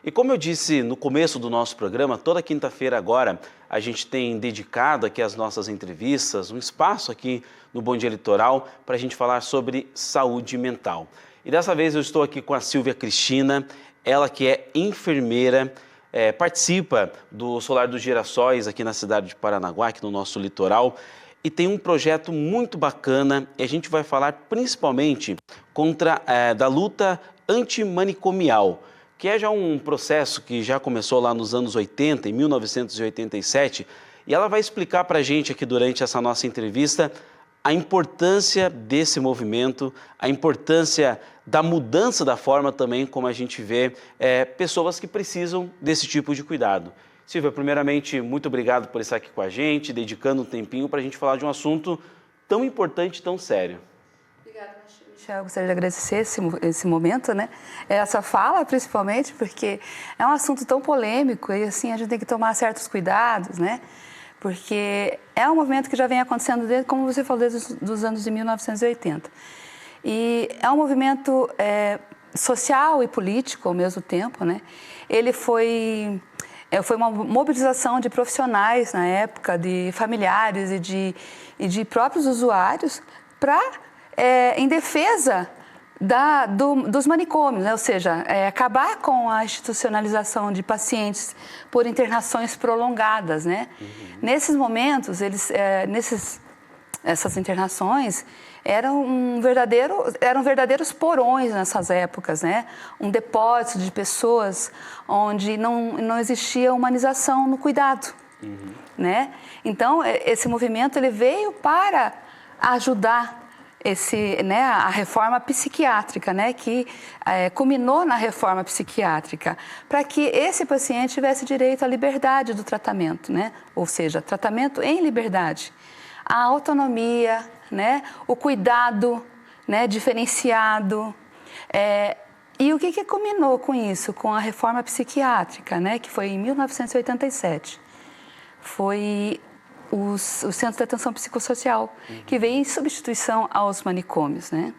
E como eu disse no começo do nosso programa, toda quinta-feira agora a gente tem dedicado aqui as nossas entrevistas, um espaço aqui no Bom Dia Litoral para a gente falar sobre saúde mental. E dessa vez eu estou aqui com a Silvia Cristina, ela que é enfermeira, participa do Solar dos Girassóis aqui na cidade de Paranaguá, aqui no nosso litoral, e tem um projeto muito bacana e a gente vai falar principalmente da luta antimanicomial, que é já um processo que já começou lá nos anos 80, em 1987, e ela vai explicar para a gente aqui durante essa nossa entrevista a importância desse movimento, a importância da mudança da forma também como a gente vê pessoas que precisam desse tipo de cuidado. Silvia, primeiramente, muito obrigado por estar aqui com a gente, dedicando um tempinho para a gente falar de um assunto tão importante e tão sério. Eu gostaria de agradecer esse momento, né? Essa fala, principalmente, porque é um assunto tão polêmico e, assim, a gente tem que tomar certos cuidados, né? Porque é um movimento que já vem acontecendo, desde, como você falou, desde os anos de 1980. E é um movimento social e político ao mesmo tempo, né? Ele foi uma mobilização de profissionais na época, de familiares e de próprios usuários em defesa dos manicômios, né? Ou seja, acabar com a institucionalização de pacientes por internações prolongadas, né? Uhum. Nesses momentos, essas internações eram verdadeiros porões nessas épocas, né? Um depósito de pessoas onde não existia humanização no cuidado, uhum, né? Então, esse movimento ele veio para ajudar a reforma psiquiátrica, né, que culminou na reforma psiquiátrica, para que esse paciente tivesse direito à liberdade do tratamento, né, ou seja, tratamento em liberdade, a autonomia, né, o cuidado, né, diferenciado. E o que culminou com isso? Com a reforma psiquiátrica, né, que foi em 1987. Foi o Centro de Atenção Psicossocial, que veio em substituição aos manicômios, né?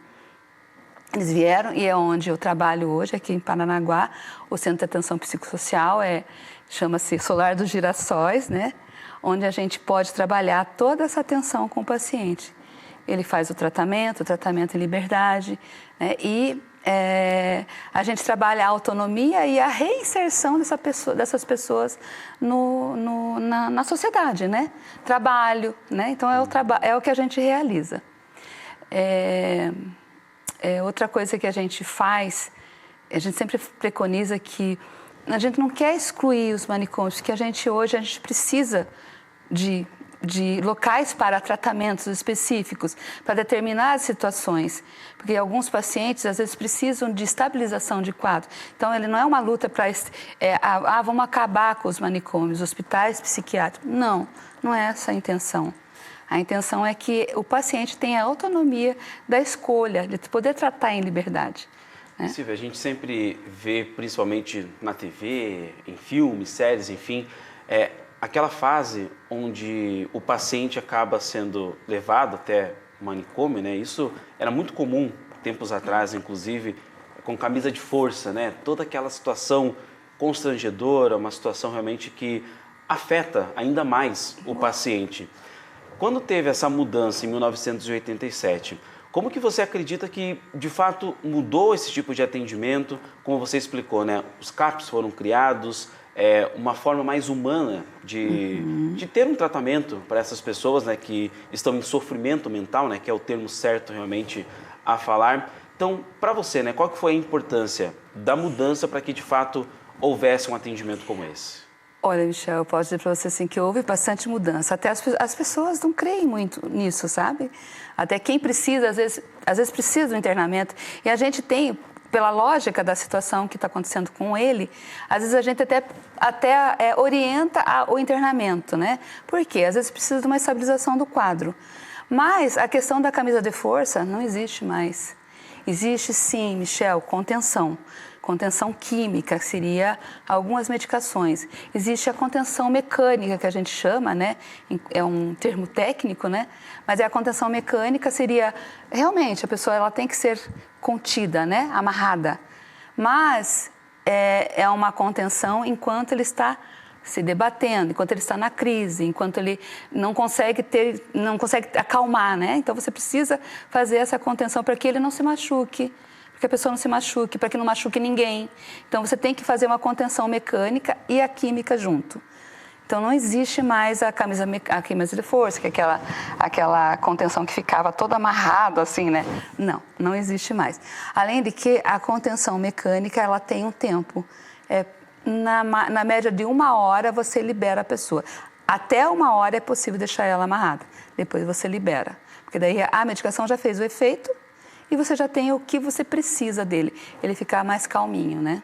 Eles vieram, e é onde eu trabalho hoje, aqui em Paranaguá. O Centro de Atenção Psicossocial chama-se Solar dos Girassóis, né? Onde a gente pode trabalhar toda essa atenção com o paciente. Ele faz o tratamento em liberdade, né? A gente trabalha a autonomia e a reinserção dessas pessoas na sociedade, né? Trabalho, né? Então, é o que a gente realiza. Outra coisa que a gente faz, a gente sempre preconiza que a gente não quer excluir os manicômios, porque hoje a gente precisa de locais para tratamentos específicos, para determinadas situações, porque alguns pacientes às vezes precisam de estabilização de quadro. Então, ele não é uma luta para vamos acabar com os manicômios, hospitais psiquiátricos. Não é essa a intenção. A intenção é que o paciente tenha a autonomia da escolha, de poder tratar em liberdade, né? Silvia, a gente sempre vê, principalmente na TV, em filmes, séries, enfim, aquela fase onde o paciente acaba sendo levado até o manicômio, né? Isso era muito comum tempos atrás, inclusive, com camisa de força, né? Toda aquela situação constrangedora, uma situação realmente que afeta ainda mais o paciente. Quando teve essa mudança em 1987, como que você acredita que, de fato, mudou esse tipo de atendimento? Como você explicou, né? Os CAPs foram criados, uma forma mais humana de ter um tratamento para essas pessoas, né, que estão em sofrimento mental, né, que é o termo certo realmente a falar. Então, para você, né, qual que foi a importância da mudança para que, de fato, houvesse um atendimento como esse? Olha, Michel, eu posso dizer para você assim, que houve bastante mudança. Até as pessoas não creem muito nisso, sabe? Até quem precisa, às vezes precisa do internamento. E a gente tem, pela lógica da situação que está acontecendo com ele, às vezes a gente até orienta o internamento, né? Por quê? Às vezes precisa de uma estabilização do quadro. Mas a questão da camisa de força não existe mais. Existe sim, Michel, contenção. Contenção química, que seria algumas medicações. Existe a contenção mecânica, que a gente chama, né? É um termo técnico, né? Mas a contenção mecânica seria, realmente, a pessoa ela tem que ser contida, né? Amarrada. Mas é uma contenção enquanto ele está se debatendo, enquanto ele está na crise, enquanto ele não consegue acalmar, né? Então você precisa fazer essa contenção para que ele não se machuque, para que a pessoa não se machuque, para que não machuque ninguém. Então você tem que fazer uma contenção mecânica e a química junto. Então não existe mais a camisa de força, que é aquela contenção que ficava toda amarrada assim, né? Não existe mais. Além de que a contenção mecânica, ela tem um tempo. Na média de 1 hora você libera a pessoa. Até 1 hora é possível deixar ela amarrada. Depois você libera. Porque daí a medicação já fez o efeito e você já tem o que você precisa dele. Ele ficar mais calminho, né?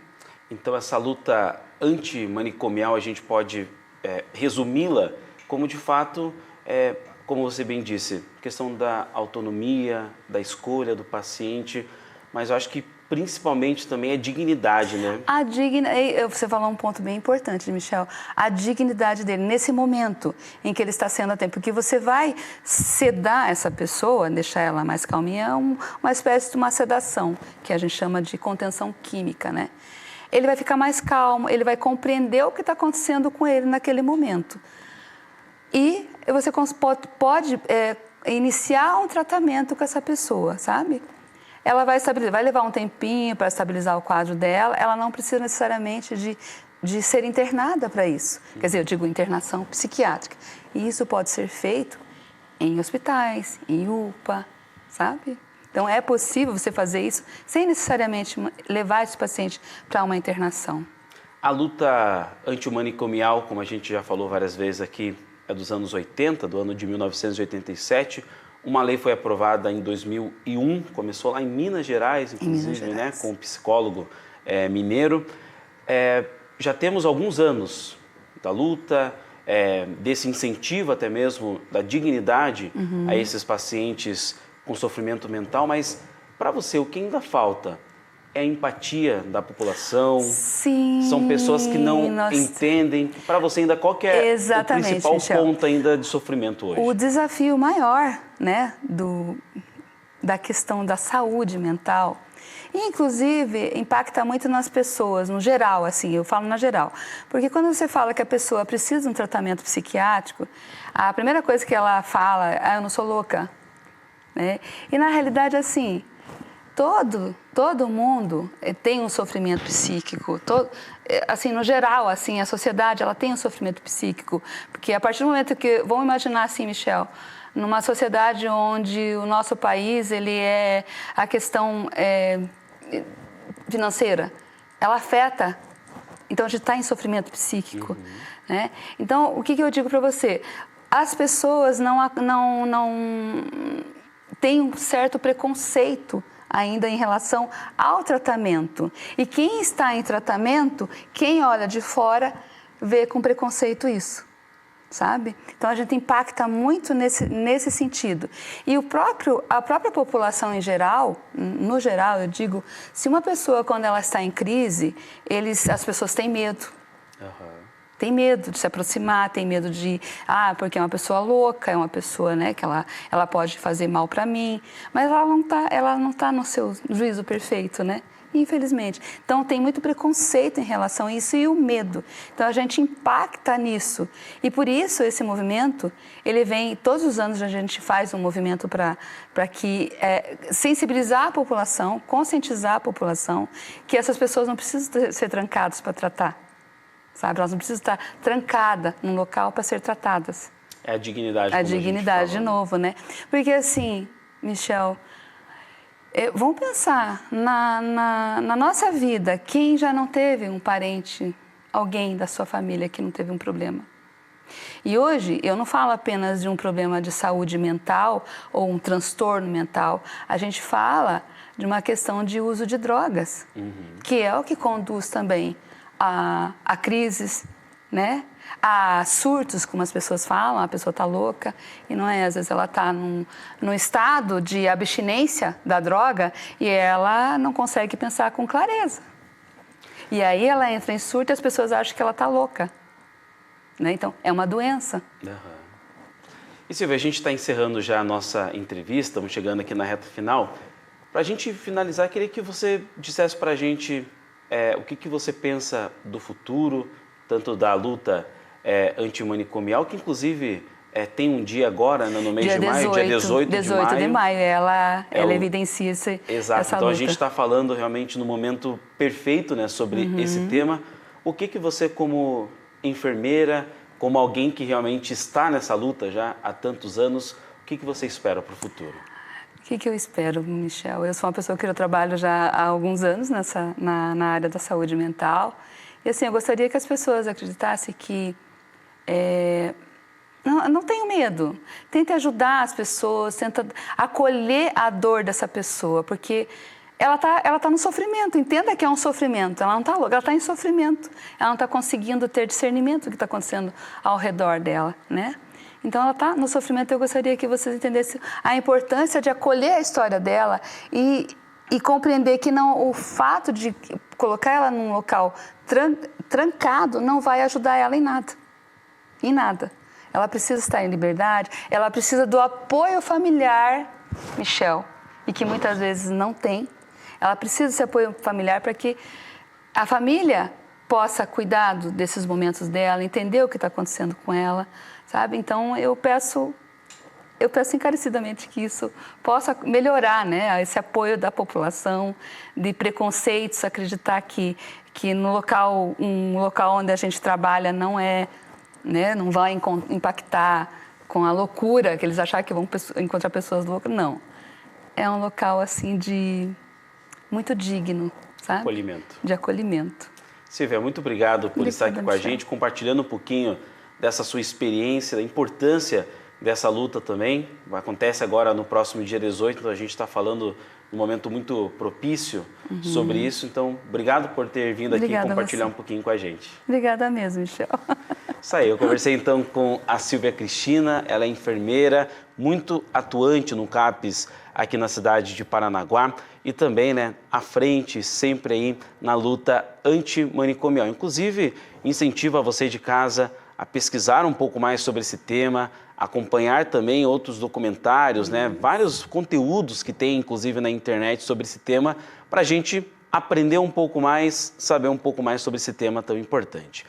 Então essa luta antimanicomial a gente pode resumi-la como de fato, como você bem disse, questão da autonomia, da escolha do paciente, mas eu acho que principalmente também a dignidade, né? Você falou um ponto bem importante, Michel. A dignidade dele, nesse momento em que ele está sendo atento, porque você vai sedar essa pessoa, deixar ela mais calminha, é uma espécie de uma sedação, que a gente chama de contenção química, né? Ele vai ficar mais calmo, ele vai compreender o que está acontecendo com ele naquele momento. E você pode iniciar um tratamento com essa pessoa, sabe? Ela vai levar um tempinho para estabilizar o quadro dela, ela não precisa necessariamente de ser internada para isso. Quer dizer, eu digo internação psiquiátrica. E isso pode ser feito em hospitais, em UPA, sabe? Então é possível você fazer isso sem necessariamente levar esse paciente para uma internação. A luta antimanicomial, como a gente já falou várias vezes aqui, é dos anos 80, do ano de 1987. Uma lei foi aprovada em 2001, começou lá em Minas Gerais, inclusive, né, com um psicólogo mineiro. Já temos alguns anos da luta, desse incentivo até mesmo da dignidade a esses pacientes com sofrimento mental, mas para você o que ainda falta é a empatia da população? Sim. São pessoas que não entendem. Para você ainda qual que é o principal ponto ainda de sofrimento hoje? O desafio maior, né, da questão da saúde mental, e, inclusive, impacta muito nas pessoas, no geral, assim, eu falo na geral. Porque quando você fala que a pessoa precisa de um tratamento psiquiátrico, a primeira coisa que ela fala é: eu não sou louca. Né? E, na realidade, assim, todo mundo tem um sofrimento psíquico, assim, no geral, assim, a sociedade, ela tem um sofrimento psíquico, porque a partir do momento que, vamos imaginar assim, Michel, numa sociedade onde o nosso país, a questão financeira, ela afeta, então a gente está em sofrimento psíquico, né? Então, o que eu digo para você? As pessoas não têm um certo preconceito ainda em relação ao tratamento. E quem está em tratamento, quem olha de fora, vê com preconceito isso, sabe? Então a gente impacta muito nesse sentido. E a própria população em geral, no geral eu digo, se uma pessoa quando ela está em crise, as pessoas têm medo. Tem medo de se aproximar, tem medo porque é uma pessoa louca, é uma pessoa, né, que ela pode fazer mal para mim, mas ela não tá no seu juízo perfeito, né? Infelizmente. Então tem muito preconceito em relação a isso e o medo. Então a gente impacta nisso. E por isso esse movimento, ele vem, todos os anos a gente faz um movimento para que sensibilizar a população, conscientizar a população que essas pessoas não precisam ser trancadas para tratar. Sabe? Elas não precisam estar trancadas num local para ser tratadas. É a dignidade. A dignidade, de novo, né? Porque assim, Michel, vamos pensar, na nossa vida, quem já não teve um parente, alguém da sua família que não teve um problema? E hoje, eu não falo apenas de um problema de saúde mental ou um transtorno mental, a gente fala de uma questão de uso de drogas, que é o que conduz também a crises, né? A surtos, como as pessoas falam, a pessoa está louca e não é, às vezes ela está num estado de abstinência da droga e ela não consegue pensar com clareza. E aí ela entra em surto e as pessoas acham que ela está louca, né? Então, é uma doença. E Silvia, a gente está encerrando já a nossa entrevista, estamos chegando aqui na reta final. Para a gente finalizar, queria que você dissesse para a gente o que você pensa do futuro, tanto da luta antimanicomial, que inclusive tem um dia agora, no mês de maio, dia 18 de maio, ela evidencia Exato, essa então luta. A gente está falando realmente no momento perfeito, né, sobre esse tema. O que você, como enfermeira, como alguém que realmente está nessa luta já há tantos anos, o que você espera para o futuro? O que eu espero, Michel? Eu sou uma pessoa que eu trabalho já há alguns anos na área da saúde mental. E assim, eu gostaria que as pessoas acreditassem que não tenham medo. Tente ajudar as pessoas, tenta acolher a dor dessa pessoa, porque ela tá no sofrimento. Entenda que é um sofrimento. Ela não está louca, ela está em sofrimento. Ela não está conseguindo ter discernimento do que está acontecendo ao redor dela, né? Então, ela está no sofrimento. Eu gostaria que vocês entendessem a importância de acolher a história dela e compreender que o fato de colocar ela num local trancado não vai ajudar ela em nada. Em nada. Ela precisa estar em liberdade, ela precisa do apoio familiar, Michel, e que muitas vezes não tem. Ela precisa desse apoio familiar para que a família possa cuidar desses momentos dela, entender o que está acontecendo com ela, sabe? Então, eu peço encarecidamente que isso possa melhorar, né? Esse apoio da população, de preconceitos, acreditar que um local onde a gente trabalha não vai impactar com a loucura, que eles acharam que vão encontrar pessoas loucas. Não. É um local, assim, muito digno, sabe? De acolhimento. Silvia, muito obrigado por estar aqui com a gente, compartilhando um pouquinho dessa sua experiência, da importância dessa luta também. Acontece agora no próximo dia 18, então a gente está falando num momento muito propício sobre isso. Então, obrigado por ter vindo aqui compartilhar um pouquinho com a gente. Obrigada mesmo, Michel. Isso aí, eu conversei então com a Silvia Cristina, ela é enfermeira, muito atuante no CAPS aqui na cidade de Paranaguá e também, né, à frente sempre aí na luta antimanicomial. Inclusive, incentiva você de casa a pesquisar um pouco mais sobre esse tema, acompanhar também outros documentários, né, vários conteúdos que tem, inclusive, na internet sobre esse tema, para a gente aprender um pouco mais, saber um pouco mais sobre esse tema tão importante.